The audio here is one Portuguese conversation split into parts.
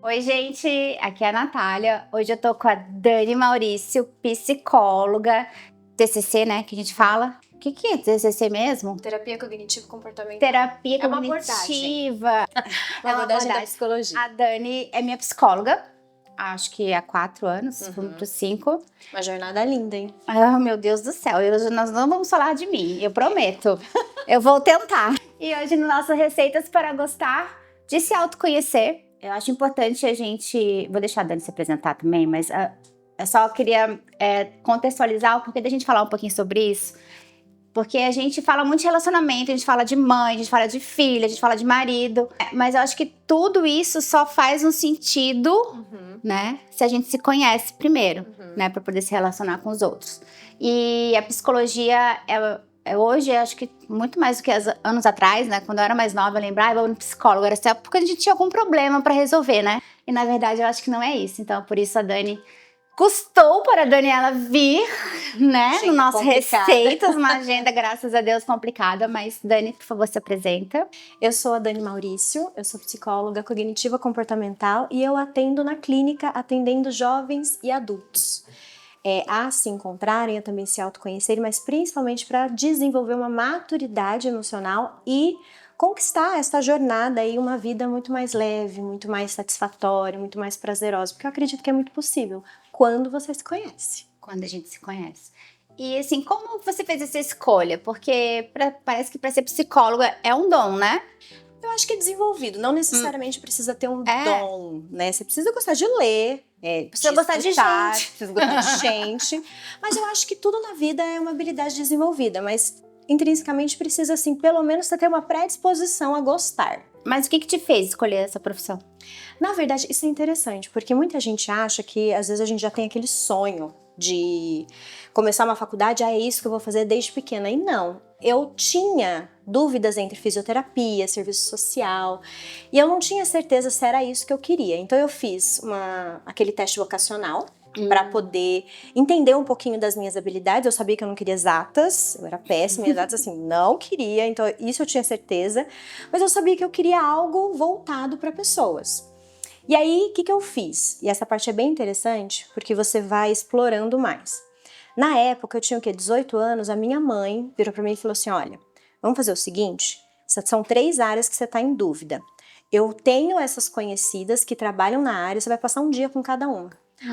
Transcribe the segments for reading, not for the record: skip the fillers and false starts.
Oi, gente, aqui é a Natália. Hoje eu tô com a Dani Maurício, psicóloga, TCC, né, que a gente fala. O que é TCC mesmo? Terapia cognitivo-comportamental. Terapia É uma cognitiva. Uma abordagem da psicologia. A Dani é minha psicóloga, acho que há 4 anos, vamos para 5. Uma jornada linda, hein? Ah, meu Deus do céu, nós não vamos falar de mim, eu prometo. Eu vou tentar. E hoje no nosso Receitas para Gostar de se autoconhecer, eu acho importante a gente... Vou deixar a Dani se apresentar também, mas eu só queria contextualizar o porquê da gente falar um pouquinho sobre isso. Porque a gente fala muito de relacionamento, a gente fala de mãe, a gente fala de filha, a gente fala de marido. Mas eu acho que tudo isso só faz um sentido, né? Se a gente se conhece primeiro, né? Pra poder se relacionar com os outros. E a psicologia, hoje, acho que muito mais do que anos atrás, né? Quando eu era mais nova, eu lembrava, eu vou no psicólogo. Era só porque a gente tinha algum problema pra resolver, né? E na verdade, eu acho que não é isso. Então, por isso a Dani... Custou para a Daniela vir, né, Agenda no nosso complicada. Receitas, uma agenda, graças a Deus, complicada. Mas, Dani, por favor, se apresenta. Eu sou a Dani Maurício, eu sou psicóloga cognitiva comportamental e eu atendo na clínica, atendendo jovens e adultos. A se encontrarem, a também se autoconhecerem, mas principalmente para desenvolver uma maturidade emocional e conquistar essa jornada e uma vida muito mais leve, muito mais satisfatória, muito mais prazerosa, porque eu acredito que é muito possível quando você se conhece. Quando a gente se conhece. E assim, como você fez essa escolha? Porque parece que para ser psicóloga é um dom, né? Eu acho que é desenvolvido, não necessariamente precisa ter um dom, né? Você precisa gostar de ler, precisa gostar de gente. precisa gostar de gente. Mas eu acho que tudo na vida é uma habilidade desenvolvida, mas intrinsecamente precisa, assim, pelo menos você ter uma predisposição a gostar. Mas o que te fez escolher essa profissão? Na verdade, isso é interessante, porque muita gente acha que às vezes a gente já tem aquele sonho de começar uma faculdade, é isso que eu vou fazer desde pequena. E não, eu tinha dúvidas entre fisioterapia, serviço social, e eu não tinha certeza se era isso que eu queria. Então eu fiz aquele teste vocacional, para poder entender um pouquinho das minhas habilidades. Eu sabia que eu não queria exatas, eu era péssima em exatas, assim, não queria, então isso eu tinha certeza, mas eu sabia que eu queria algo voltado para pessoas. E aí, o que eu fiz? E essa parte é bem interessante, porque você vai explorando mais. Na época, eu tinha 18 anos, a minha mãe virou para mim e falou assim, olha, vamos fazer o seguinte, são 3 áreas que você está em dúvida. Eu tenho essas conhecidas que trabalham na área, você vai passar um dia com cada uma.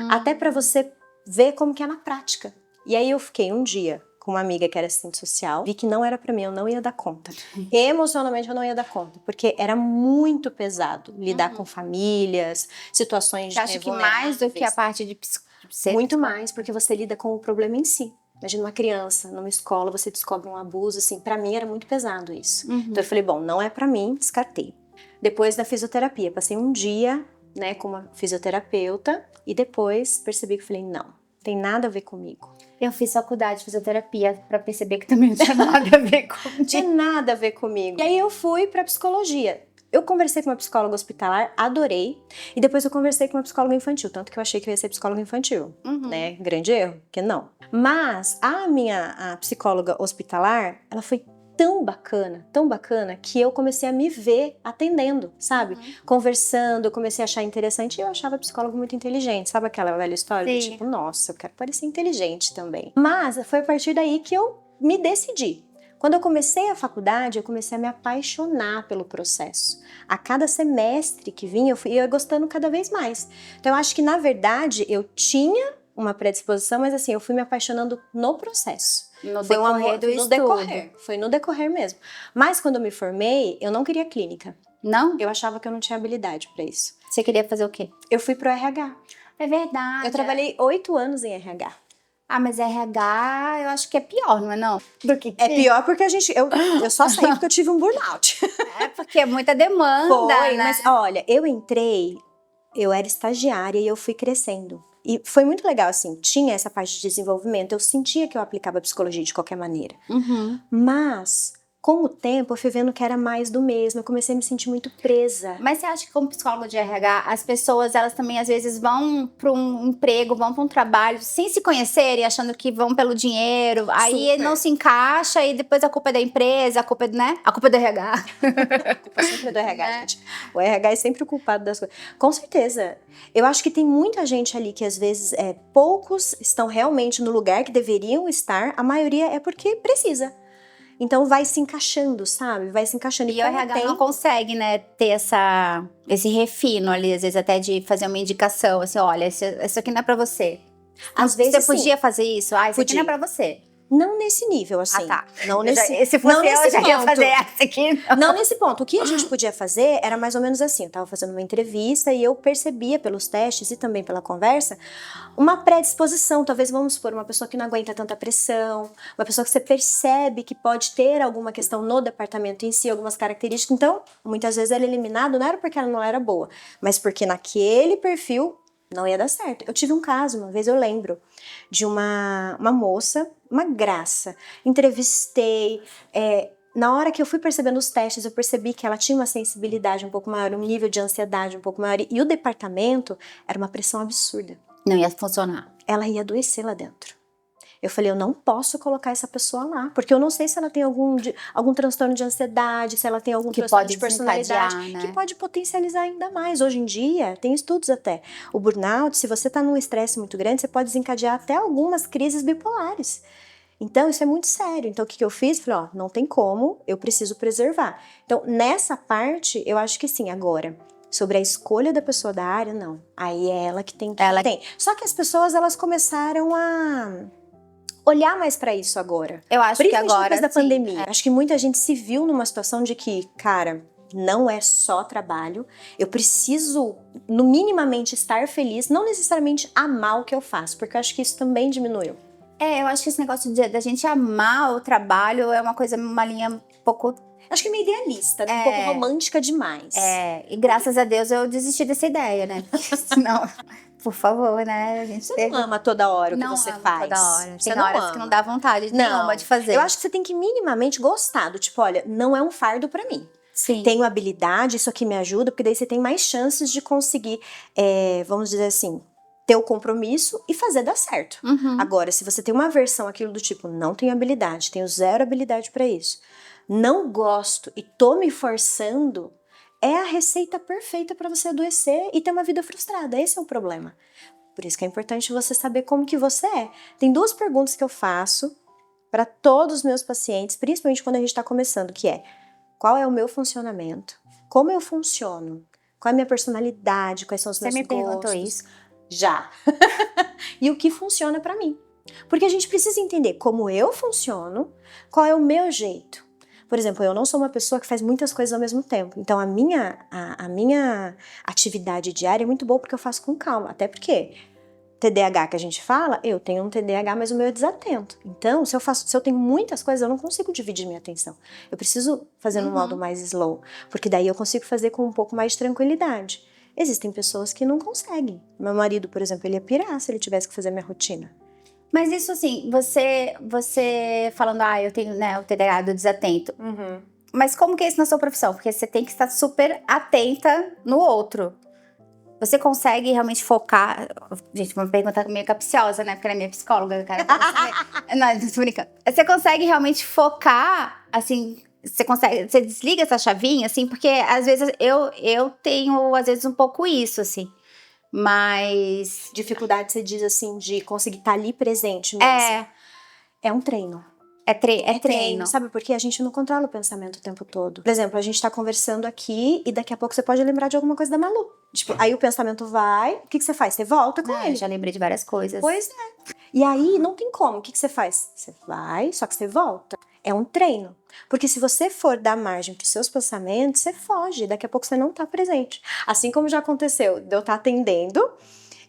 Até para você ver como que é na prática. E aí eu fiquei um dia com uma amiga que era assistente social, vi que não era para mim, eu não ia dar conta. Emocionalmente eu não ia dar conta, porque era muito pesado lidar com famílias, situações Acho que mais do que a parte de muito mais, porque você lida com o problema em si. Imagina uma criança, numa escola, você descobre um abuso, assim, pra mim era muito pesado isso. Então eu falei, bom, não é pra mim, descartei. Depois da fisioterapia, passei um dia, né, com uma fisioterapeuta e depois percebi que falei, não, tem nada a ver comigo. Eu fiz faculdade de fisioterapia pra perceber que também não tinha nada a ver comigo. Não tinha nada a ver comigo. E aí eu fui pra psicologia. Eu conversei com uma psicóloga hospitalar, adorei, e depois eu conversei com uma psicóloga infantil, tanto que eu achei que eu ia ser psicóloga infantil, né? Grande erro, que não. Mas a psicóloga hospitalar, ela foi tão bacana, que eu comecei a me ver atendendo, sabe? Conversando, eu comecei a achar interessante e eu achava a psicóloga muito inteligente, sabe aquela velha história? Sim. Tipo, nossa, eu quero parecer inteligente também. Mas foi a partir daí que eu me decidi. Quando eu comecei a faculdade, eu comecei a me apaixonar pelo processo. A cada semestre que vinha, eu ia gostando cada vez mais. Então, eu acho que, na verdade, eu tinha uma predisposição, mas assim, eu fui me apaixonando no processo. Foi um amor do estudo. Foi no decorrer mesmo. Mas quando eu me formei, eu não queria clínica. Não? Eu achava que eu não tinha habilidade para isso. Você queria fazer o quê? Eu fui pro RH. É verdade. Eu trabalhei 8 anos em RH. Ah, mas RH eu acho que é pior, não é não? Do que É pior porque eu só saí porque eu tive um burnout. É porque é muita demanda, Foi, né? mas olha, eu era estagiária e eu fui crescendo. E foi muito legal, assim, tinha essa parte de desenvolvimento, eu sentia que eu aplicava a psicologia de qualquer maneira. Mas Com o tempo, eu fui vendo que era mais do mesmo. Eu comecei a me sentir muito presa. Mas você acha que como psicólogo de RH, as pessoas, elas também às vezes vão para um emprego, vão para um trabalho, sem se conhecerem, achando que vão pelo dinheiro, aí Super. não se encaixa e depois a culpa é da empresa, a culpa é, né? A culpa é do RH. A culpa sempre é do RH, gente. O RH é sempre o culpado das coisas. Com certeza. Eu acho que tem muita gente ali que às vezes, poucos estão realmente no lugar que deveriam estar, a maioria é porque precisa. Então vai se encaixando, sabe? Vai se encaixando. E o RH não consegue, né, ter esse refino ali, às vezes até de fazer uma indicação, assim, olha, isso aqui não é pra você. Às vezes, você podia fazer isso? Ah, isso aqui não é pra você. Não nesse nível, assim. Ah, tá. Não nesse, Se fosse não nesse eu já ia ponto. fazer essa aqui. Não nesse ponto. O que a gente podia fazer era mais ou menos assim. Eu tava fazendo uma entrevista e eu percebia pelos testes e também pela conversa uma predisposição. Talvez, vamos supor, uma pessoa que não aguenta tanta pressão, uma pessoa que você percebe que pode ter alguma questão no departamento em si, algumas características. Então, muitas vezes ela é eliminada, não era porque ela não era boa, mas porque naquele perfil não ia dar certo. Eu tive um caso, uma vez eu lembro, de uma moça, uma graça. Entrevistei, na hora que eu fui percebendo os testes, eu percebi que ela tinha uma sensibilidade um pouco maior, um nível de ansiedade um pouco maior. E o departamento era uma pressão absurda. Não ia funcionar. Ela ia adoecer lá dentro. Eu falei, eu não posso colocar essa pessoa lá, porque eu não sei se ela tem algum transtorno de ansiedade, se ela tem algum transtorno de personalidade, né? que pode potencializar ainda mais. Hoje em dia, tem estudos até. O burnout, se você está num estresse muito grande, você pode desencadear até algumas crises bipolares. Então, isso é muito sério. Então, o que eu fiz? Falei, não tem como, eu preciso preservar. Então, nessa parte, eu acho que sim, agora. Sobre a escolha da pessoa da área, não. Aí é ela que tem que... Tem. Só que as pessoas, elas começaram a olhar mais pra isso agora. Eu acho que agora, depois da pandemia. Acho que muita gente se viu numa situação de que, cara, não é só trabalho. Eu preciso, no minimamente, estar feliz, não necessariamente amar o que eu faço, porque eu acho que isso também diminuiu. Eu acho que esse negócio da gente amar o trabalho é uma linha um pouco... Acho que é meio idealista, né? Um pouco romântica demais. E graças a Deus eu desisti dessa ideia, né? Porque senão... Por favor, né? A gente você não ama toda hora o que você faz. Toda hora. Você tem horas que não dá vontade nenhuma de fazer. Eu acho que você tem que minimamente gostar do tipo, olha, não é um fardo pra mim. Sim. Tenho habilidade, isso aqui me ajuda, porque daí você tem mais chances de conseguir, vamos dizer assim, ter o compromisso e fazer dar certo. Uhum. Agora, se você tem uma versão aquilo do tipo, não tenho habilidade, tenho zero habilidade pra isso, não gosto e tô me forçando, é a receita perfeita para você adoecer e ter uma vida frustrada. Esse é o problema. Por isso que é importante você saber como que você é. Tem 2 perguntas que eu faço para todos os meus pacientes, principalmente quando a gente está começando, que é: qual é o meu funcionamento? Como eu funciono? Qual é a minha personalidade? Quais são os meus gostos? Você me perguntou isso? Já. E o que funciona para mim? Porque a gente precisa entender como eu funciono, qual é o meu jeito. Por exemplo, eu não sou uma pessoa que faz muitas coisas ao mesmo tempo. Então, a minha atividade diária é muito boa porque eu faço com calma. Até porque TDAH que a gente fala, eu tenho um TDAH, mas o meu é desatento. Então, se eu tenho muitas coisas, eu não consigo dividir minha atenção. Eu preciso fazer no modo mais slow, porque daí eu consigo fazer com um pouco mais de tranquilidade. Existem pessoas que não conseguem. Meu marido, por exemplo, ele ia pirar se ele tivesse que fazer a minha rotina. Mas isso assim, você falando, eu tenho, né, o TDAH do desatento. Uhum. Mas como que é isso na sua profissão? Porque você tem que estar super atenta no outro. Você consegue realmente focar... Gente, uma pergunta meio capciosa, né? Porque ela é minha psicóloga, cara. Não, tô brincando. Você consegue realmente focar, assim... Você desliga essa chavinha, assim? Porque às vezes eu tenho, às vezes, um pouco isso, assim. Mas... Dificuldade, você diz assim, de conseguir estar ali presente mesmo. É um treino. É treino. Sabe por quê? A gente não controla o pensamento o tempo todo. Por exemplo, a gente tá conversando aqui e daqui a pouco você pode lembrar de alguma coisa da Malu. Tipo, aí o pensamento vai, o que você faz? Você volta com ele. Já lembrei de várias coisas. Pois é. E aí, não tem como. O que você faz? Você vai, só que você volta. É um treino. Porque se você for dar margem para os seus pensamentos, você foge. Daqui a pouco você não tá presente. Assim como já aconteceu de eu estar atendendo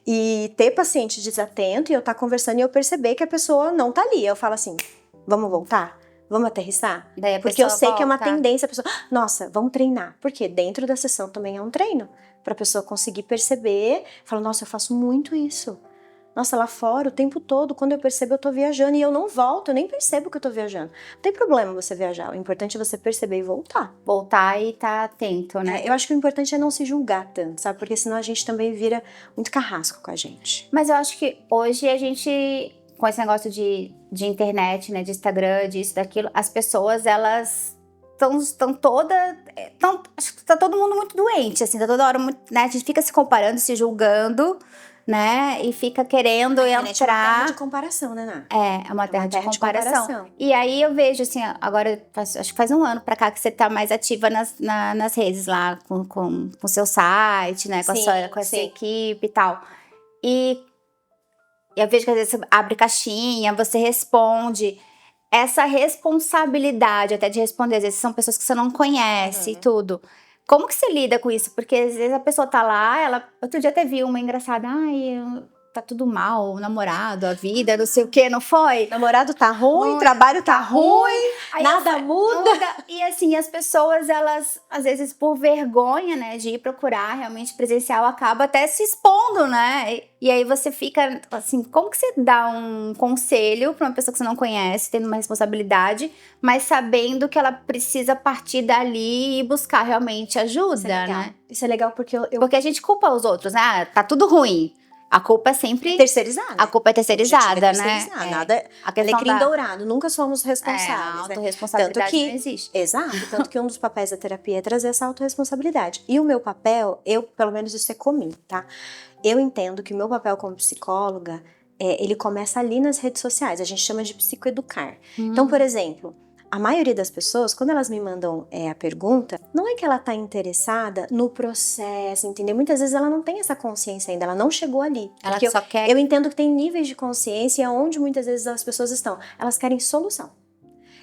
e ter paciente desatento e eu estar conversando e eu perceber que a pessoa não tá ali. Eu falo assim, vamos voltar? Vamos aterrissar? Porque eu sei que é uma tendência. A pessoa, nossa, vamos treinar. Porque dentro da sessão também é um treino. Pra pessoa conseguir perceber. Falar, nossa, eu faço muito isso. Nossa, lá fora, o tempo todo, quando eu percebo, eu tô viajando e eu não volto, eu nem percebo que eu tô viajando. Não tem problema você viajar, o importante é você perceber e voltar. Voltar e tá atento, né? Eu acho que o importante é não se julgar tanto, sabe? Porque senão a gente também vira muito carrasco com a gente. Mas eu acho que hoje a gente, com esse negócio de internet, né, de Instagram, disso, daquilo, as pessoas, elas estão todas... Acho que tá todo mundo muito doente, assim, tá toda hora muito, né? A gente fica se comparando, se julgando, né? E fica querendo A internet é uma terra entrar... de comparação, né, Ná? É uma terra de comparação. E aí eu vejo, assim, agora, acho que faz um ano pra cá que você tá mais ativa nas redes lá, com o seu site, né? Com a sua equipe e tal. E eu vejo que às vezes você abre caixinha, você responde. Essa responsabilidade até de responder, às vezes são pessoas que você não conhece e tudo. Como que você lida com isso? Porque às vezes a pessoa tá lá, outro dia até vi uma engraçada, tá tudo mal, o namorado, a vida, não sei o que, não foi? Namorado tá ruim, trabalho tá ruim, Aí nada muda. E assim, as pessoas, elas, às vezes, por vergonha, né, de ir procurar realmente presencial, acaba até se expondo, né? E aí você fica, assim, como que você dá um conselho pra uma pessoa que você não conhece, tendo uma responsabilidade, mas sabendo que ela precisa partir dali e buscar realmente ajuda, né? Isso é legal porque Porque a gente culpa os outros, né? Tá tudo ruim. A culpa é sempre... terceirizada. A culpa é terceirizada, né? Nada, alecrim dourado, nunca somos responsáveis. A autorresponsabilidade não existe. Exato, tanto que um dos papéis da terapia é trazer essa autorresponsabilidade. E o meu papel, pelo menos isso é comigo, tá? Eu entendo que o meu papel como psicóloga, ele começa ali nas redes sociais, a gente chama de psicoeducar. Então, por exemplo... A maioria das pessoas, quando elas me mandam a pergunta, não é que ela tá interessada no processo, entendeu? Muitas vezes ela não tem essa consciência ainda, ela não chegou ali. Ela porque só quer... Eu entendo que tem níveis de consciência onde muitas vezes as pessoas estão. Elas querem solução.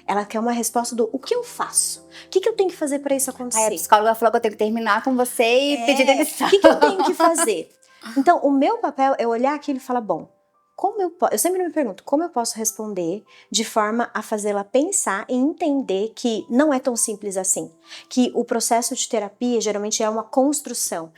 Ela quer uma resposta do o que eu faço? O que eu tenho que fazer para isso acontecer? Aí a psicóloga falou que eu tenho que terminar com você e pedir demissão. O que eu tenho que fazer? Então, o meu papel é olhar aquilo e falar, bom, eu sempre me pergunto, como eu posso responder de forma a fazê-la pensar e entender que não é tão simples assim, que o processo de terapia geralmente é uma construção.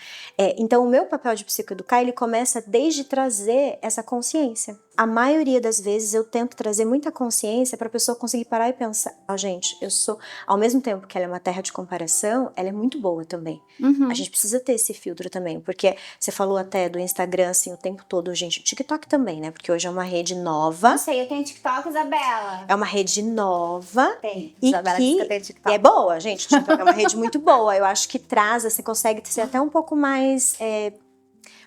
Então o meu papel de psicoeducar, ele começa desde trazer essa consciência. A maioria das vezes eu tento trazer muita consciência para a pessoa conseguir parar e pensar, gente, eu sou, ao mesmo tempo que ela é uma terra de comparação, ela é muito boa também. A gente precisa ter esse filtro também, porque você falou até do Instagram assim o tempo todo, gente, o TikTok também, né? Porque hoje é uma rede nova. Não sei, eu tenho TikTok, Isabela. É uma rede nova. Tem. E Isabela disse que eu tenho TikTok. E é boa, gente. TikTok é uma rede muito boa. Eu acho que você consegue ser até um pouco mais,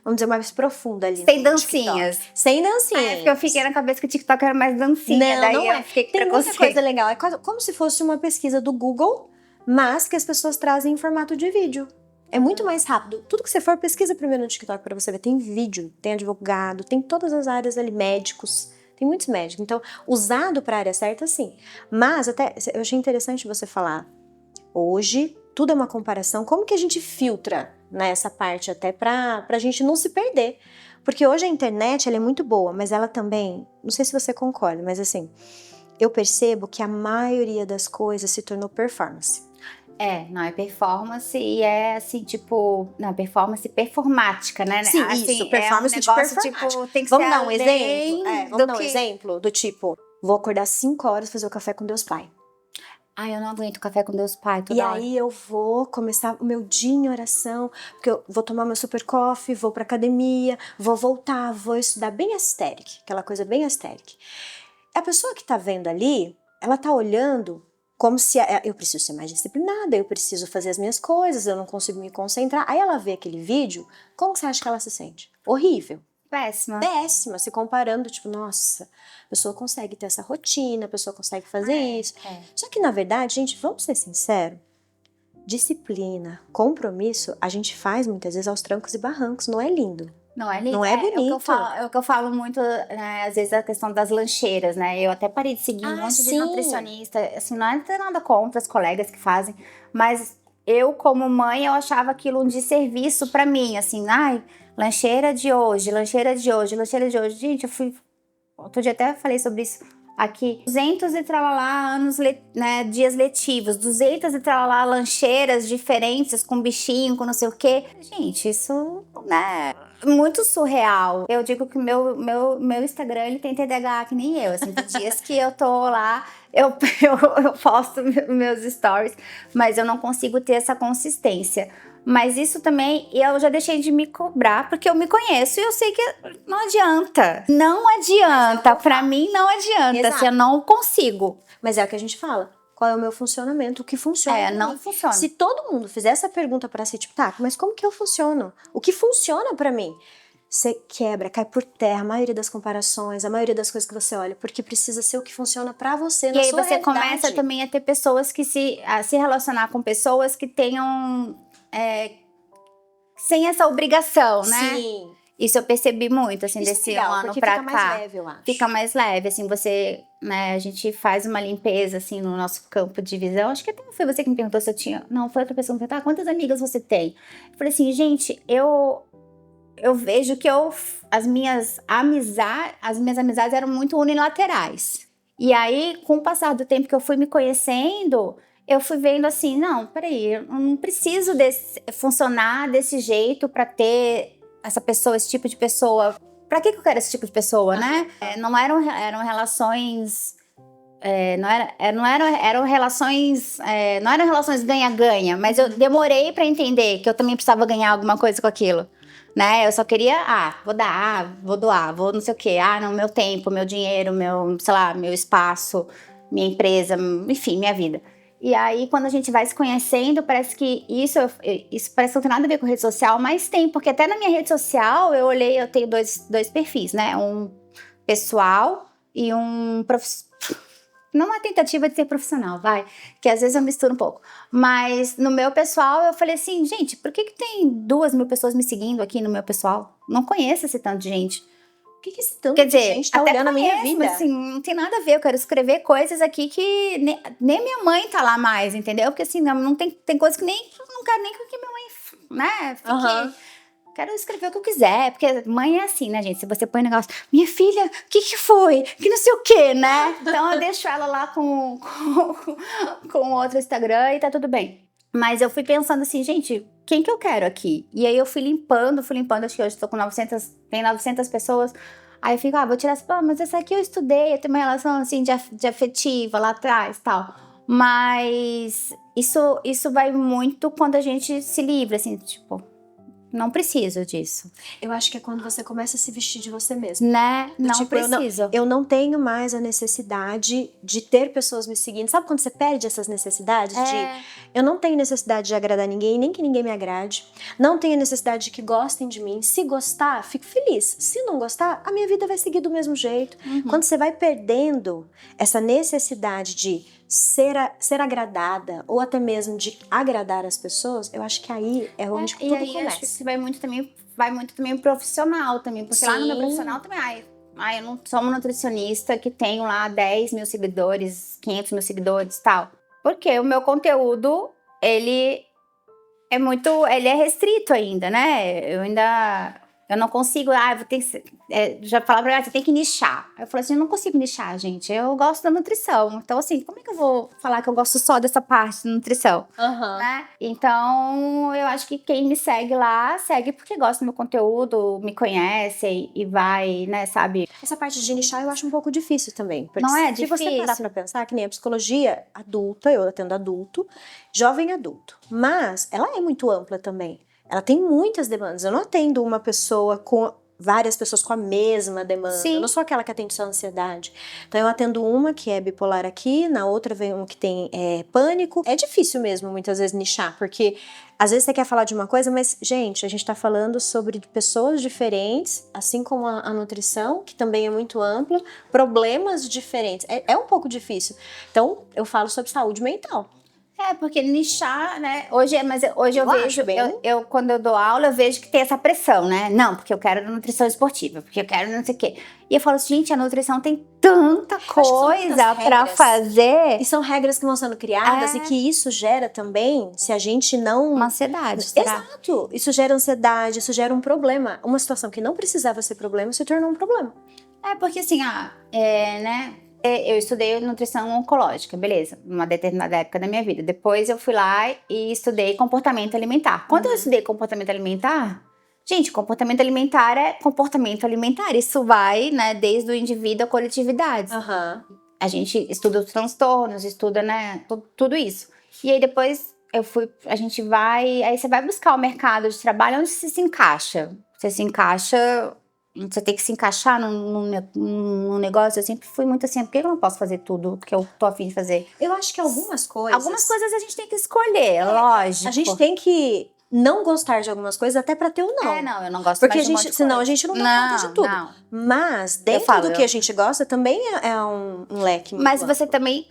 vamos dizer, mais profunda ali. Sem dancinhas. Sem dancinhas. Porque eu fiquei na cabeça que o TikTok era mais dancinha. Daí eu fiquei com Tem muita coisa legal. É como se fosse uma pesquisa do Google, mas que as pessoas trazem em formato de vídeo. É muito mais rápido. Tudo que você for, pesquisa primeiro no TikTok pra você ver. Tem vídeo, tem advogado, tem todas as áreas ali, médicos. Tem muitos médicos. Então, usado pra área certa, sim. Mas, até, eu achei interessante você falar. Hoje, tudo é uma comparação. Como que a gente filtra nessa parte até pra gente não se perder? Porque hoje a internet, ela é muito boa, mas ela também... Não sei se você concorda, mas assim... Eu percebo que a maioria das coisas se tornou performance. Não é performance e é assim, tipo, não, performance performática, né? Sim, assim, isso, performance de negócio, performática. Tipo, tem que vamos ser dar um além exemplo? Vamos dar um exemplo do tipo, vou acordar 5 horas fazer o café com Deus Pai. Eu não aguento café com Deus Pai toda E hora. aí eu vou começar o meu dia em oração, porque eu vou tomar meu super coffee, vou pra academia, vou voltar, vou estudar bem asteric, aquela coisa bem asteric. A pessoa que tá vendo ali, ela tá olhando como se eu preciso ser mais disciplinada, eu preciso fazer as minhas coisas, eu não consigo me concentrar. Aí ela vê aquele vídeo, como você acha que ela se sente? Horrível. Péssima. Péssima, se comparando, tipo, nossa, a pessoa consegue ter essa rotina, a pessoa consegue fazer isso. Só que, na verdade, gente, vamos ser sinceros, disciplina, compromisso, a gente faz muitas vezes aos trancos e barrancos, não é lindo. Não é lindo? Não é bonito. É o que eu falo muito, né, às vezes, a questão das lancheiras, né? Eu até parei de seguir um monte de nutricionista. Assim, não é ter nada contra as colegas que fazem, mas eu, como mãe, eu achava aquilo um desserviço pra mim. Assim, lancheira de hoje, lancheira de hoje, lancheira de hoje. Gente, outro dia até falei sobre isso. aqui 200 e tralalá anos, né, dias letivos, 200 e tralalá lancheiras diferentes com bichinho, com não sei o quê. Gente, isso, né, muito surreal. Eu digo que meu Instagram, ele tem TDAH que nem eu, assim, tem dias que eu tô lá, eu posto meus stories, mas eu não consigo ter essa consistência. Mas isso também, eu já deixei de me cobrar, porque eu me conheço e eu sei que não adianta. Não adianta, pra mim não adianta, assim, eu não consigo. Mas é o que a gente fala. Qual é o meu funcionamento? O que funciona? Não funciona. Se todo mundo fizer essa pergunta pra si, tipo, tá, mas como que eu funciono? O que funciona pra mim? Você quebra, cai por terra a maioria das comparações, a maioria das coisas que você olha, porque precisa ser o que funciona pra você, na sua realidade. E aí você começa também a ter pessoas que a se relacionar com pessoas que tenham... sem essa obrigação, né? Sim. Isso eu percebi muito, assim, Isso desse legal, ano porque pra fica cá. mais leve, eu acho. Fica mais leve, assim, você, né, a gente faz uma limpeza, assim, no nosso campo de visão. Acho que até não foi você que me perguntou se eu tinha... Não, foi outra pessoa que me perguntou, quantas amigas você tem? Eu falei assim, gente, eu vejo que as minhas amizades eram muito unilaterais. E aí, com o passar do tempo que eu fui me conhecendo... Eu fui vendo assim, não, peraí, eu não preciso funcionar desse jeito pra ter essa pessoa, esse tipo de pessoa. Pra que eu quero esse tipo de pessoa, né? Não eram relações... eram relações ganha-ganha, mas eu demorei pra entender que eu também precisava ganhar alguma coisa com aquilo, né? Eu só queria, vou dar, vou doar, vou não sei o quê, não, meu tempo, meu dinheiro, meu, sei lá, meu espaço, minha empresa, enfim, minha vida. E aí, quando a gente vai se conhecendo, parece que isso parece que não tem nada a ver com rede social, mas tem, porque até na minha rede social, eu tenho dois perfis, né? Um pessoal e um profissional. Não é tentativa de ser profissional, vai, que às vezes eu misturo um pouco. Mas no meu pessoal, eu falei assim, gente, por que tem 2.000 pessoas me seguindo aqui no meu pessoal? Não conheço esse tanto de gente. Por que esse tanto de gente tá olhando a minha vida? Mas assim, não tem nada a ver. Eu quero escrever coisas aqui que nem minha mãe tá lá mais, entendeu? Porque assim, não tem coisas que não quero nem que minha mãe, né, fique... Quero escrever o que eu quiser, porque mãe é assim, né, gente? Se você põe um negócio, minha filha, o que foi? Que não sei o quê, né? Então eu deixo ela lá com outro Instagram e tá tudo bem. Mas eu fui pensando assim, gente, quem que eu quero aqui? E aí eu fui limpando, acho que hoje tô com 900 pessoas. Aí eu fico, vou tirar essa, mas essa aqui eu estudei, eu tenho uma relação assim de afetiva lá atrás e tal. Mas isso vai muito quando a gente se livra, assim, tipo... Não preciso disso. Eu acho que é quando você começa a se vestir de você mesmo. Né? Não preciso. Eu não tenho mais a necessidade de ter pessoas me seguindo. Sabe quando você perde essas necessidades? Eu não tenho necessidade de agradar ninguém, nem que ninguém me agrade. Não tenho necessidade de que gostem de mim. Se gostar, fico feliz. Se não gostar, a minha vida vai seguir do mesmo jeito. Quando você vai perdendo essa necessidade de ser agradada ou até mesmo de agradar as pessoas, eu acho que aí é onde tudo começa. Acho que vai muito também profissional também, porque lá no meu profissional também, eu não sou uma nutricionista que tenho lá 10.000 seguidores, 500.000 seguidores e tal. Porque o meu conteúdo, ele é restrito ainda, né? Eu não consigo, vou ter que... já falaram pra mim, você tem que nichar. Eu falei assim, eu não consigo nichar, gente. Eu gosto da nutrição. Então, assim, como é que eu vou falar que eu gosto só dessa parte da nutrição? Né? Então, eu acho que quem me segue lá, segue porque gosta do meu conteúdo, me conhece e vai, né, sabe? Essa parte de nichar eu acho um pouco difícil também. Porque não é difícil? Se você parar pra pensar, que nem a psicologia adulta, eu atendo adulto, jovem adulto. Mas ela é muito ampla também. Ela tem muitas demandas. Eu não atendo uma pessoa com várias pessoas com a mesma demanda. Sim. Eu não sou aquela que atende só ansiedade. Então eu atendo uma que é bipolar aqui, na outra vem uma que tem pânico. É difícil mesmo, muitas vezes, nichar, porque às vezes você quer falar de uma coisa, mas, gente, a gente tá falando sobre pessoas diferentes, assim como a nutrição, que também é muito ampla, problemas diferentes. É um pouco difícil. Então, eu falo sobre saúde mental. Porque nichar, né? Hoje eu vejo, quando eu dou aula, eu vejo que tem essa pressão, né? Não, porque eu quero nutrição esportiva, porque eu quero não sei o quê. E eu falo assim, gente, a nutrição tem tanta coisa pra fazer. E são regras que vão sendo criadas e que isso gera também, se a gente não... Uma ansiedade, será? Exato. Isso gera ansiedade, isso gera um problema. Uma situação que não precisava ser problema se tornou um problema. Porque assim, né? Eu estudei nutrição oncológica, beleza, numa determinada época da minha vida. Depois eu fui lá e estudei comportamento alimentar. Quando eu estudei comportamento alimentar, gente, comportamento alimentar é comportamento alimentar. Isso vai, né, desde o indivíduo à coletividade. A gente estuda os transtornos, estuda, né, tudo isso. E aí depois aí você vai buscar o mercado de trabalho onde você se encaixa. Você tem que se encaixar num negócio. Eu sempre fui muito assim, por que eu não posso fazer tudo que eu tô a fim de fazer? Eu acho que algumas coisas a gente tem que escolher, lógico. A gente tem que não gostar de algumas coisas até pra ter o não. Não, eu não gosto porque mais de um monte de senão coisa. a gente não dá conta de tudo. Não. Mas dentro do que a gente gosta também é um leque muito Mas amplo. você também,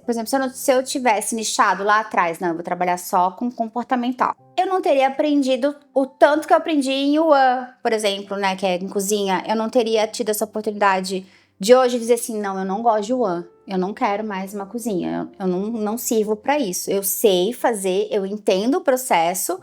por exemplo, se eu tivesse nichado lá atrás, não, eu vou trabalhar só com comportamental. Eu não teria aprendido o tanto que eu aprendi em Yuan, por exemplo, né, que é em cozinha. Eu não teria tido essa oportunidade de hoje dizer assim, não, eu não gosto de Yuan. Eu não quero mais uma cozinha, eu não sirvo pra isso. Eu sei fazer, eu entendo o processo,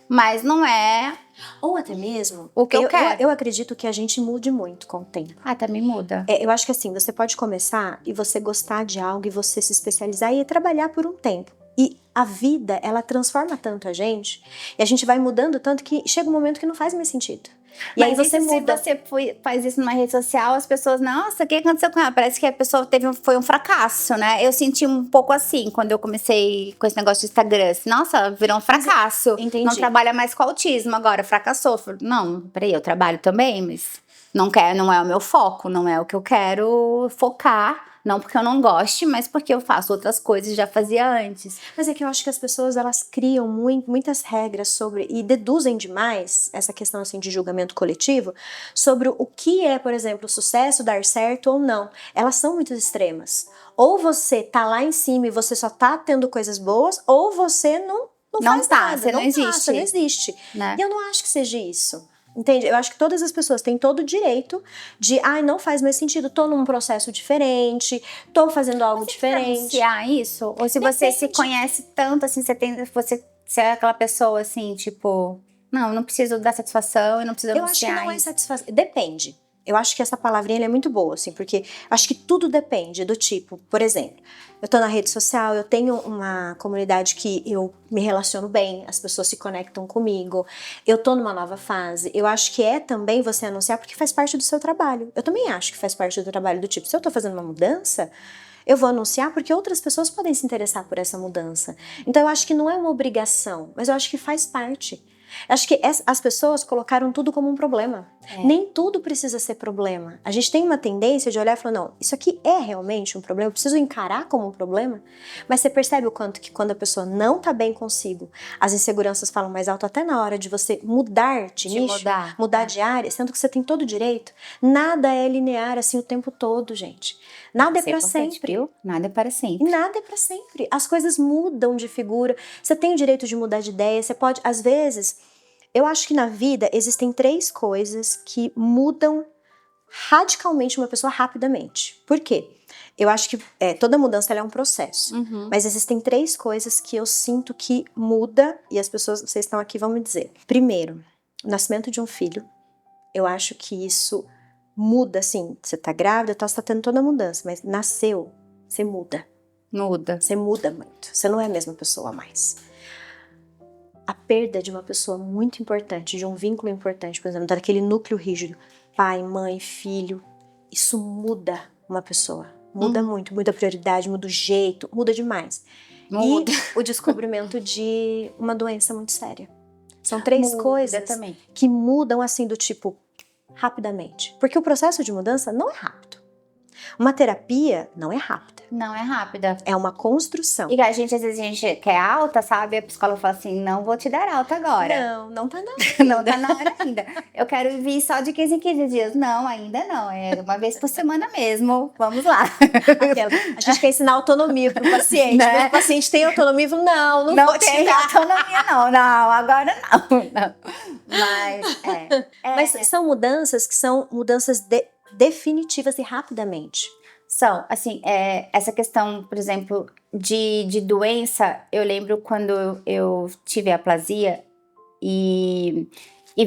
mas não é... Ou até mesmo o que eu quero. Eu acredito que a gente mude muito com o tempo. Também muda. Eu acho que assim, você pode começar e você gostar de algo e você se especializar e trabalhar por um tempo. E a vida, ela transforma tanto a gente, e a gente vai mudando tanto que chega um momento que não faz mais sentido. E mas aí você muda. Se você faz isso numa rede social, as pessoas, nossa, o que aconteceu com ela? Parece que a pessoa foi um fracasso, né? Eu senti um pouco assim, quando eu comecei com esse negócio de Instagram. Assim, nossa, virou um fracasso. Entendi. Não trabalha mais com autismo agora, fracassou. Falei, não, peraí, eu trabalho também, mas não é o meu foco, não é o que eu quero focar. Não porque eu não goste, mas porque eu faço outras coisas e já fazia antes. Mas é que eu acho que as pessoas, elas criam muitas regras sobre, e deduzem demais essa questão assim de julgamento coletivo, sobre o que é, por exemplo, o sucesso, dar certo ou não. Elas são muito extremas. Ou você tá lá em cima e você só tá tendo coisas boas, ou você não faz nada. Você não existe. Você não existe. Né? E eu não acho que seja isso. Entende? Eu acho que todas as pessoas têm todo o direito de, não faz mais sentido, tô num processo diferente, tô fazendo algo diferente. Você anunciar isso? Ou se você se conhece tanto, assim, você é aquela pessoa, assim, tipo, não, eu não preciso dar satisfação, eu não preciso anunciar. Eu acho que não é satisfação. Depende. Eu acho que essa palavrinha ela é muito boa, assim, porque acho que tudo depende do tipo, por exemplo, eu tô na rede social, eu tenho uma comunidade que eu me relaciono bem, as pessoas se conectam comigo, eu tô numa nova fase. Eu acho que é também você anunciar porque faz parte do seu trabalho. Eu também acho que faz parte do trabalho do tipo, se eu tô fazendo uma mudança, eu vou anunciar porque outras pessoas podem se interessar por essa mudança. Então eu acho que não é uma obrigação, mas eu acho que faz parte. Acho que as pessoas colocaram tudo como um problema. Nem tudo precisa ser problema. A gente tem uma tendência de olhar e falar, não, isso aqui é realmente um problema, eu preciso encarar como um problema. Mas você percebe o quanto que quando a pessoa não tá bem consigo, as inseguranças falam mais alto até na hora de você mudar de nicho, mudar de área, sendo que você tem todo o direito. Nada é linear assim o tempo todo, gente. Nada é pra sempre. Viu? Nada é para sempre. Nada é pra sempre. As coisas mudam de figura. Você tem o direito de mudar de ideia. Você pode, às vezes, eu acho que na vida existem 3 coisas que mudam radicalmente uma pessoa rapidamente. Por quê? Eu acho que toda mudança ela é um processo. Mas existem 3 coisas que eu sinto que muda, e as pessoas, vocês estão aqui, vão me dizer. Primeiro, o nascimento de um filho. Eu acho que isso muda, assim, você tá grávida, você tá tendo toda a mudança, mas nasceu, você muda. Você muda muito. Você não é a mesma pessoa mais. A perda de uma pessoa muito importante, de um vínculo importante, por exemplo, daquele núcleo rígido, pai, mãe, filho, isso muda uma pessoa. Muda muito, muda a prioridade, muda o jeito, muda demais. Muda. E o descobrimento de uma doença muito séria. São 3 coisas também. que mudam assim do tipo rapidamente. Porque o processo de mudança não é rápido. Uma terapia não é rápida. Não é rápida. É uma construção. E às vezes a gente quer alta, sabe? A psicóloga fala assim, não vou te dar alta agora. Não tá na hora. Não tá na hora ainda. Eu quero vir só de 15 em 15 dias. Não, ainda não. É uma vez por semana mesmo. Vamos lá. A gente quer ensinar autonomia pro paciente. Né? Mas o paciente tem autonomia e fala, não Não vou te tem dar. autonomia não. Não, agora não. Mas, Mas são mudanças que são mudanças definitivas e rapidamente. São, assim, essa questão, por exemplo, de doença, eu lembro quando eu tive aplasia e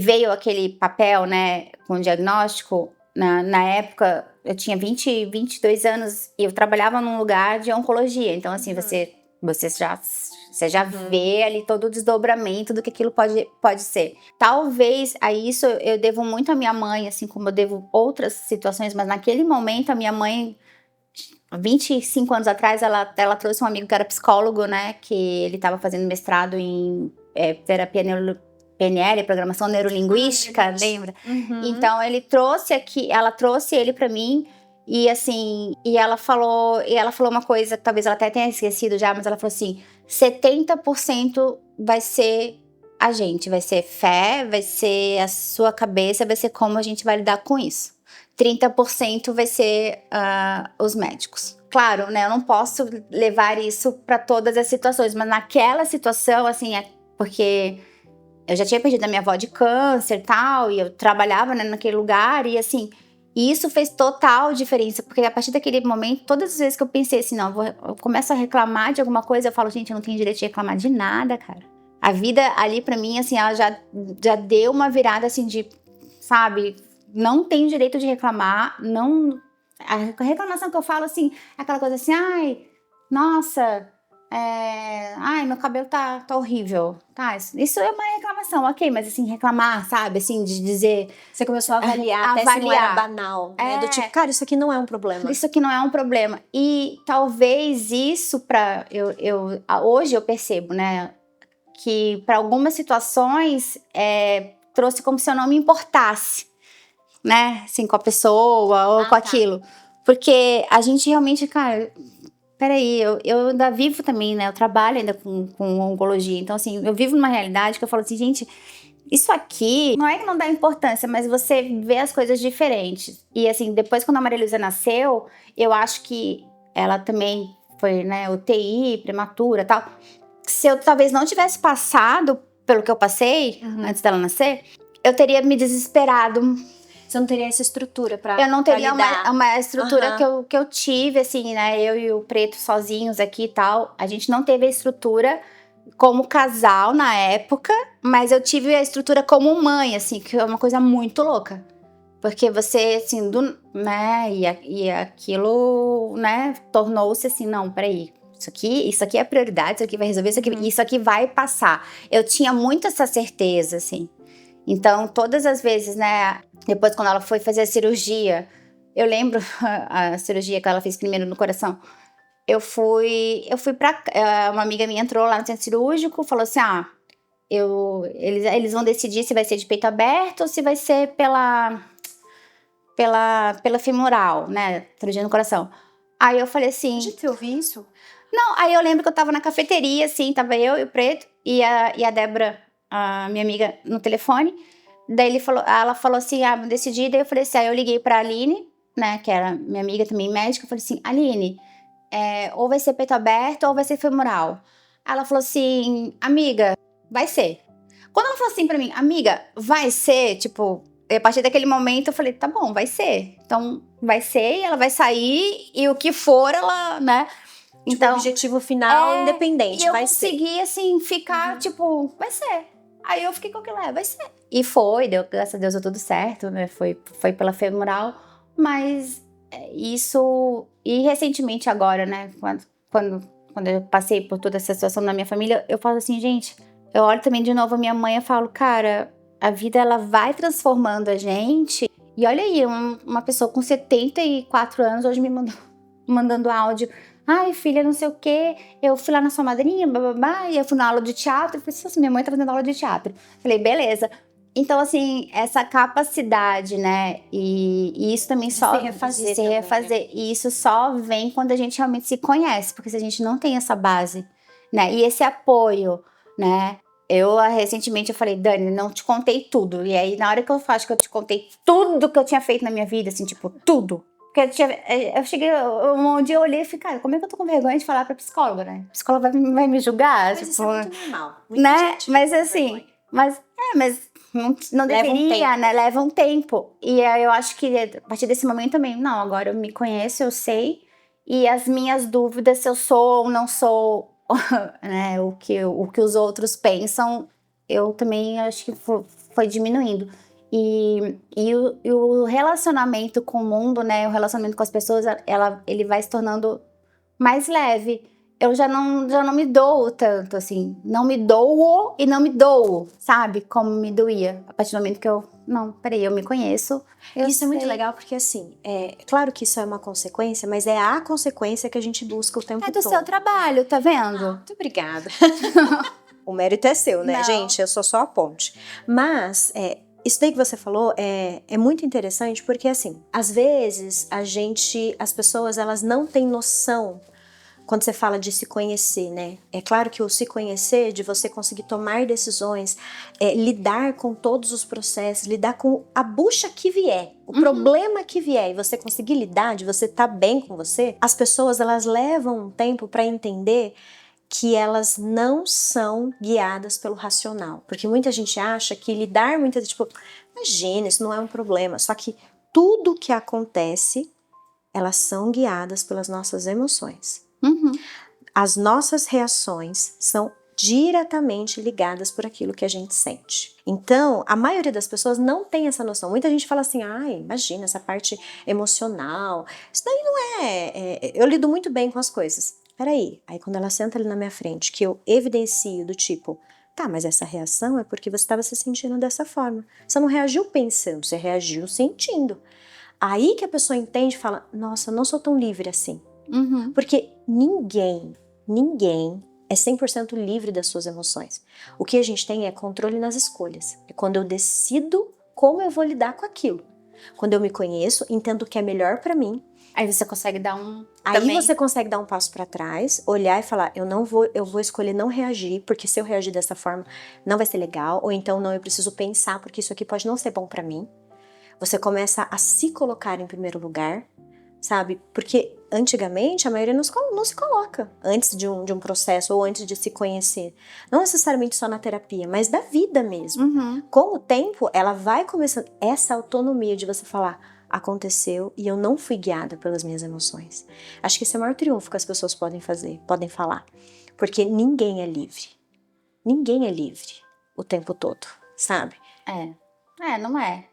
veio aquele papel, né, com diagnóstico, na época, eu tinha 22 anos e eu trabalhava num lugar de oncologia. Então, assim, você já vê ali todo o desdobramento do que aquilo pode ser. Talvez, a isso eu devo muito à minha mãe, assim como eu devo outras situações, mas naquele momento a minha mãe, 25 anos atrás, ela trouxe um amigo que era psicólogo, né, que ele estava fazendo mestrado em terapia PNL, programação neurolinguística, lembra? Então ela trouxe ele pra mim. E assim, ela falou uma coisa que talvez ela até tenha esquecido já, mas ela falou assim: 70% vai ser a gente, vai ser fé, vai ser a sua cabeça, vai ser como a gente vai lidar com isso. 30% vai ser os médicos. Claro, né? Eu não posso levar isso para todas as situações, mas naquela situação, assim, porque eu já tinha perdido a minha avó de câncer e tal, e eu trabalhava, né, naquele lugar, e assim. E isso fez total diferença, porque a partir daquele momento, todas as vezes que eu pensei assim, não, eu começo a reclamar de alguma coisa, eu falo, gente, eu não tenho direito de reclamar de nada, cara. A vida ali pra mim, assim, ela já deu uma virada assim de, sabe, não tenho direito de reclamar, não... A reclamação que eu falo, assim, é aquela coisa assim, ai, nossa... ai, meu cabelo tá horrível. Tá, isso é uma reclamação, ok, mas assim, reclamar, sabe? Assim, de dizer. Você começou a avaliar, até se não era banal, né? Do tipo, cara, isso aqui não é um problema. Isso aqui não é um problema. E talvez isso hoje eu percebo, né? Que para algumas situações trouxe como se eu não me importasse, né? Assim, com a pessoa ou com aquilo. Porque a gente realmente, cara. Peraí, eu ainda vivo também, né? Eu trabalho ainda com oncologia. Então, assim, eu vivo numa realidade que eu falo assim, gente, isso aqui não é que não dá importância, mas você vê as coisas diferentes. E, assim, depois quando a Maria Luísa nasceu, eu acho que ela também foi, né, UTI, prematura e tal. Se eu talvez não tivesse passado pelo que eu passei antes dela nascer, eu teria me desesperado. Você não teria essa estrutura pra Eu não teria lidar. uma estrutura que eu tive, assim, né? Eu e o Preto sozinhos aqui e tal. A gente não teve a estrutura como casal na época, mas eu tive a estrutura como mãe, assim, que é uma coisa muito louca. Porque você, assim, né? E aquilo, né? Tornou-se assim, não, peraí. Isso aqui é prioridade, isso aqui vai resolver, isso aqui vai passar. Eu tinha muito essa certeza, assim. Então, todas as vezes, né, depois quando ela foi fazer a cirurgia, eu lembro a cirurgia que ela fez primeiro no coração, eu fui pra, uma amiga minha entrou lá no centro cirúrgico, falou assim, eles vão decidir se vai ser de peito aberto ou se vai ser pela femoral, né, cirurgia no coração. Aí eu falei assim... Gente, eu ouvi isso? Não, aí eu lembro que eu tava na cafeteria, assim, tava eu e o Preto e a Débora, a minha amiga, no telefone. Daí ela falou assim, vou decidir. Daí eu falei assim, aí eu liguei pra Aline, né, que era minha amiga também médica. Eu falei assim, Aline, ou vai ser peito aberto ou vai ser femoral. Ela falou assim, amiga, vai ser. Quando ela falou assim pra mim, amiga, vai ser, tipo, a partir daquele momento eu falei, tá bom, vai ser. Então, vai ser e ela vai sair e o que for, ela, né... Tipo, Então, o objetivo final independente, e eu vai ser. consegui, assim, ficar, tipo, vai ser. Aí eu fiquei com aquilo, vai ser. E foi, graças a Deus deu tudo certo, né? Foi pela femoral, mas isso... E recentemente agora, né? Quando eu passei por toda essa situação na minha família, eu falo assim, gente, eu olho também de novo a minha mãe e falo, cara, a vida, ela vai transformando a gente. E olha aí, uma pessoa com 74 anos hoje me mandando áudio. Ai, filha, não sei o quê, eu fui lá na sua madrinha, bababá, e eu fui na aula de teatro. Eu falei assim, minha mãe tá fazendo aula de teatro. Falei, beleza. Então, assim, essa capacidade, né, e isso também só... Se se refazer. E isso só vem quando a gente realmente se conhece, porque se a gente não tem essa base, né, e esse apoio, né. Eu, recentemente, eu falei, Dani, não te contei tudo. E aí, na hora que eu acho que eu te contei tudo que eu tinha feito na minha vida, assim, tipo, tudo. Porque eu cheguei, um dia eu olhei e falei, cara, como é que eu tô com vergonha de falar pra psicóloga, né? A psicóloga vai me julgar? Mas tipo, isso é muito normal. Muita né? gente Mas fica com assim, vergonha. mas não Leva um deveria, tempo. né? Leva um tempo. E aí eu acho que a partir desse momento também, não, agora eu me conheço, eu sei. E as minhas dúvidas, se eu sou ou não sou, né? O que os outros pensam, eu também acho que foi diminuindo. E o relacionamento com o mundo, né? O relacionamento com as pessoas, ele vai se tornando mais leve. Eu já não me dou tanto, assim. Não me dou e não me dou, sabe? Como me doía. A partir do momento que não, peraí, eu me conheço. Isso é muito legal porque, assim, claro que isso é uma consequência, mas é a consequência que a gente busca o tempo todo. É do seu trabalho, tá vendo? Muito obrigada. O mérito é seu, né, gente? Eu sou só a ponte. Mas, isso daí que você falou é muito interessante porque, assim, às vezes as pessoas, elas não têm noção quando você fala de se conhecer, né? É claro que o se conhecer, de você conseguir tomar decisões, lidar com todos os processos, lidar com a bucha que vier, o problema que vier, e você conseguir lidar, de você estar bem com você, as pessoas, elas levam um tempo para entender que elas não são guiadas pelo racional. Porque muita gente acha que lidar muitas vezes, tipo, imagina, isso não é um problema. Só que tudo que acontece, elas são guiadas pelas nossas emoções. As nossas reações são diretamente ligadas por aquilo que a gente sente. Então, a maioria das pessoas não tem essa noção. Muita gente fala assim, imagina, essa parte emocional, isso daí não eu lido muito bem com as coisas. Peraí, aí quando ela senta ali na minha frente, que eu evidencio do tipo, tá, mas essa reação é porque você estava se sentindo dessa forma. Você não reagiu pensando, você reagiu sentindo. Aí que a pessoa entende e fala, nossa, eu não sou tão livre assim. Porque ninguém é 100% livre das suas emoções. O que a gente tem é controle nas escolhas. É quando eu decido como eu vou lidar com aquilo. Quando eu me conheço, entendo o que é melhor pra mim. Aí você consegue dar Você consegue dar um passo pra trás, olhar e falar, eu vou escolher não reagir, porque se eu reagir dessa forma, não vai ser legal. Ou então, não, eu preciso pensar, porque isso aqui pode não ser bom pra mim. Você começa a se colocar em primeiro lugar, sabe? Porque antigamente a maioria não se coloca antes de um processo ou antes de se conhecer. Não necessariamente só na terapia, mas da vida mesmo. Com o tempo, ela vai começando essa autonomia de você falar, aconteceu e eu não fui guiada pelas minhas emoções. Acho que esse é o maior triunfo que as pessoas podem falar. Porque ninguém é livre. Ninguém é livre o tempo todo, sabe? Não é.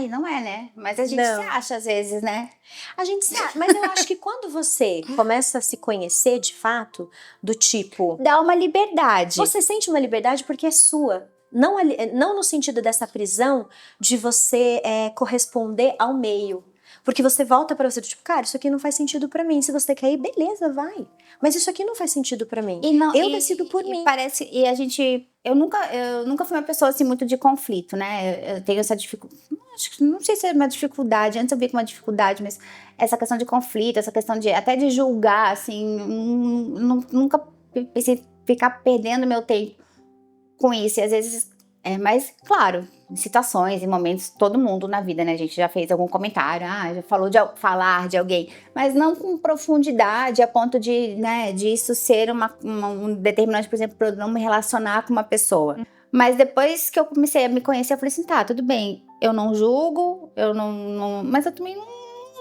Não é, né? Mas a gente se acha às vezes, né? A gente se acha, mas eu acho que quando você começa a se conhecer de fato, do tipo... Dá uma liberdade. Você sente uma liberdade porque é sua. Não no sentido dessa prisão de você corresponder ao meio. Porque você volta pra você, tipo, cara, isso aqui não faz sentido pra mim. Se você quer ir, beleza, vai. Mas isso aqui não faz sentido pra mim. Eu decido por mim. Eu nunca fui uma pessoa assim muito de conflito, né? Eu tenho essa dificuldade. Não sei se é uma dificuldade, antes eu vi como uma dificuldade, mas essa questão de conflito, essa questão até de julgar, assim, nunca pensei ficar perdendo meu tempo com isso. E às vezes, mas claro, em situações, em momentos, todo mundo na vida, né? A gente já fez algum comentário, já falou de falar de alguém, mas não com profundidade a ponto de, né, de isso ser um determinante, por exemplo, para eu não me relacionar com uma pessoa. Mas depois que eu comecei a me conhecer, eu falei assim, tá, tudo bem, eu não julgo, mas eu também não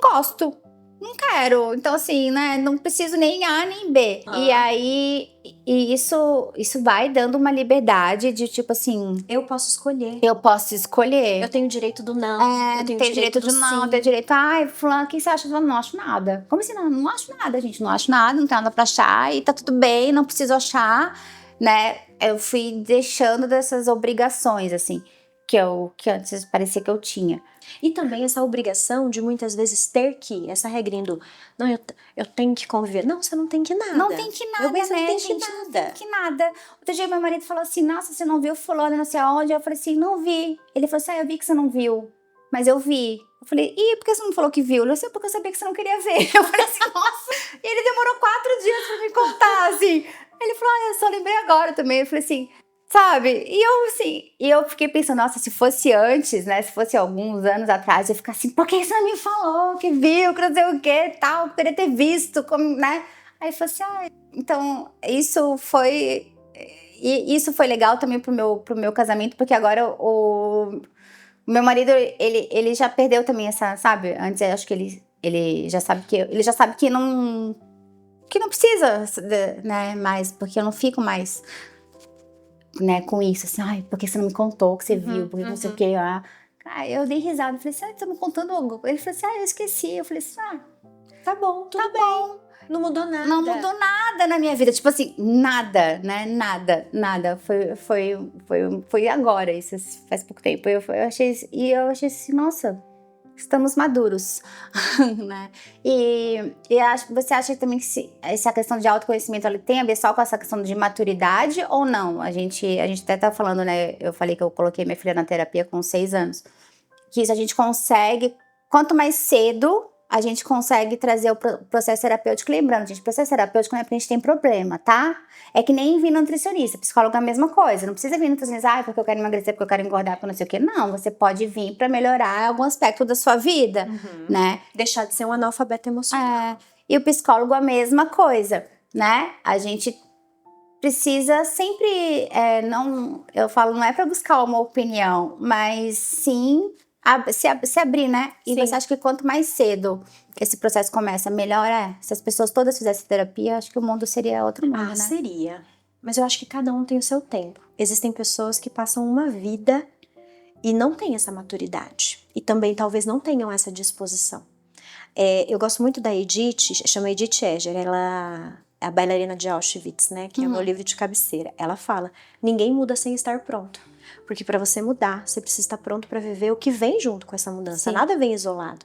gosto. Não quero. Então, assim, né? Não preciso nem A nem B. E aí, isso vai dando uma liberdade de tipo assim. Eu posso escolher. Eu posso escolher. Eu tenho o direito do não. Eu tenho direito do não. Eu tenho direito. Fulano, o que você acha? Eu não acho nada. Como assim? Não acho nada, gente. Não acho nada, não tenho nada pra achar. E tá tudo bem, não preciso achar, né? Eu fui deixando dessas obrigações, assim. Que antes parecia que eu tinha. E também essa obrigação de muitas vezes ter que, essa regrinha do, não, eu tenho que conviver. Não, você não tem que nada. Não tem que nada, né, não tem que nada. Outro dia meu marido falou assim, nossa, você não viu fulano, não sei aonde? Eu falei assim, não vi. Ele falou assim, eu vi que você não viu, mas eu vi. Eu falei, por que você não falou que viu? Eu falei, porque eu sabia que você não queria ver. Eu falei assim, nossa. E ele demorou 4 dias pra me contar, assim. Ele falou, eu só lembrei agora também. Eu falei assim... Sabe? E eu fiquei pensando, nossa, se fosse antes, né? Se fosse alguns anos atrás, eu ia ficar assim, por que você não me falou que viu, que não sei o que, tal, queria ter visto, como, né? Aí eu falei assim, então isso foi legal também pro meu casamento, porque agora o meu marido, ele já perdeu também essa, sabe? Antes eu acho que ele já sabe que não precisa, né? Mais, porque eu não fico mais... né, com isso, assim, por que você não me contou que você viu, porque não sei o que, Eu dei risada, eu falei assim, tá me contando alguma coisa? Ele falou assim, eu esqueci. Eu falei assim, Tá bom, tudo bem. Não mudou nada. não mudou nada na minha vida. Tipo assim, nada, né? Nada. Foi agora, isso faz pouco tempo. Eu achei assim, nossa, estamos maduros, né? Você acha também que essa questão de autoconhecimento ela tem a ver só com essa questão de maturidade ou não? A gente até tá falando, né? Eu falei que eu coloquei minha filha na terapia com 6 anos. Que isso a gente consegue, quanto mais cedo a gente consegue trazer o processo terapêutico. Lembrando, gente, processo terapêutico não é porque a gente tem problema, tá? É que nem vir no nutricionista, psicólogo é a mesma coisa. Não precisa vir no nutricionista, porque eu quero emagrecer, porque eu quero engordar, porque eu não sei o quê. Não, você pode vir pra melhorar algum aspecto da sua vida, né? Deixar de ser um analfabeto emocional. E o psicólogo a mesma coisa, né? A gente precisa sempre, eu falo, não é pra buscar uma opinião, mas sim se abrir, né? E Sim. você acha que quanto mais cedo esse processo começa, melhor é? Se as pessoas todas fizessem terapia, acho que o mundo seria outro mundo, né? Seria. Mas eu acho que cada um tem o seu tempo. Existem pessoas que passam uma vida e não têm essa maturidade. E também talvez não tenham essa disposição. Eu gosto muito da Edith, chama Edith Eger, ela é a bailarina de Auschwitz, né? Que é o meu livro de cabeceira. Ela fala, ninguém muda sem estar pronto. Porque para você mudar, você precisa estar pronto para viver o que vem junto com essa mudança. Sim. Nada vem isolado.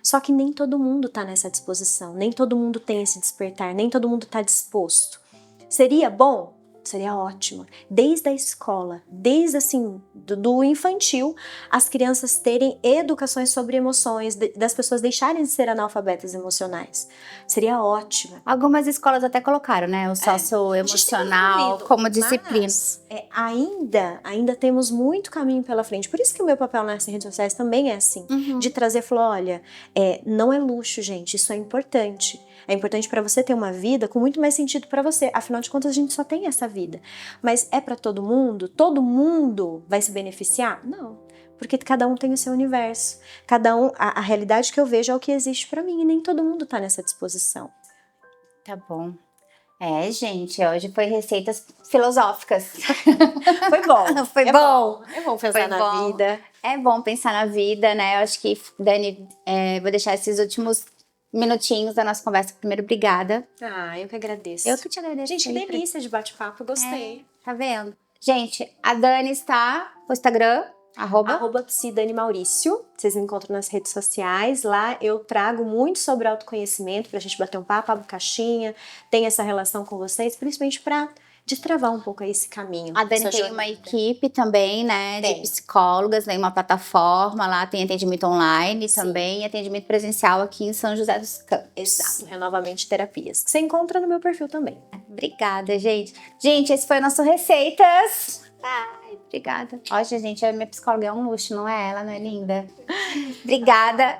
Só que nem todo mundo tá nessa disposição, nem todo mundo tem esse despertar, nem todo mundo tá disposto. Seria bom? Seria ótimo. Desde a escola, desde assim, do infantil, as crianças terem educações sobre emoções, das pessoas deixarem de ser analfabetas emocionais. Seria ótimo. Algumas escolas até colocaram, né? O socioemocional como disciplina. Mas, ainda temos muito caminho pela frente. Por isso que o meu papel nas redes sociais também é assim. De trazer, falar, olha, não é luxo, gente, isso é importante. É importante para você ter uma vida com muito mais sentido para você. Afinal de contas, a gente só tem essa vida. Mas é para todo mundo? Todo mundo vai se beneficiar? Não. Porque cada um tem o seu universo. Cada um, a realidade que eu vejo é o que existe para mim. E nem todo mundo tá nessa disposição. Tá bom. Gente, hoje foi receitas filosóficas. Foi bom. Foi bom. É bom pensar na vida. É bom pensar na vida, né? Eu acho que, Dani, vou deixar esses últimos minutinhos da nossa conversa. Primeiro, obrigada. Eu que agradeço. Eu que te agradeço. Gente, que sempre. delícia de bate-papo, gostei. Tá vendo? Gente, a Dani está no Instagram, @ @psidanimauricio. Vocês me encontram nas redes sociais. Lá eu trago muito sobre autoconhecimento pra gente bater um papo, abro caixinha, tem essa relação com vocês, principalmente pra destravar um pouco aí esse caminho. A Dani tem uma equipe também, né, de psicólogas, tem uma plataforma lá, tem atendimento online também, atendimento presencial aqui em São José dos Campos. Exato, Renovamente Terapias, que você encontra no meu perfil também. Obrigada, gente. Gente, esse foi o nosso Receitas. Obrigada. Olha, gente, a minha psicóloga é um luxo, não é? Ela não é linda? Obrigada.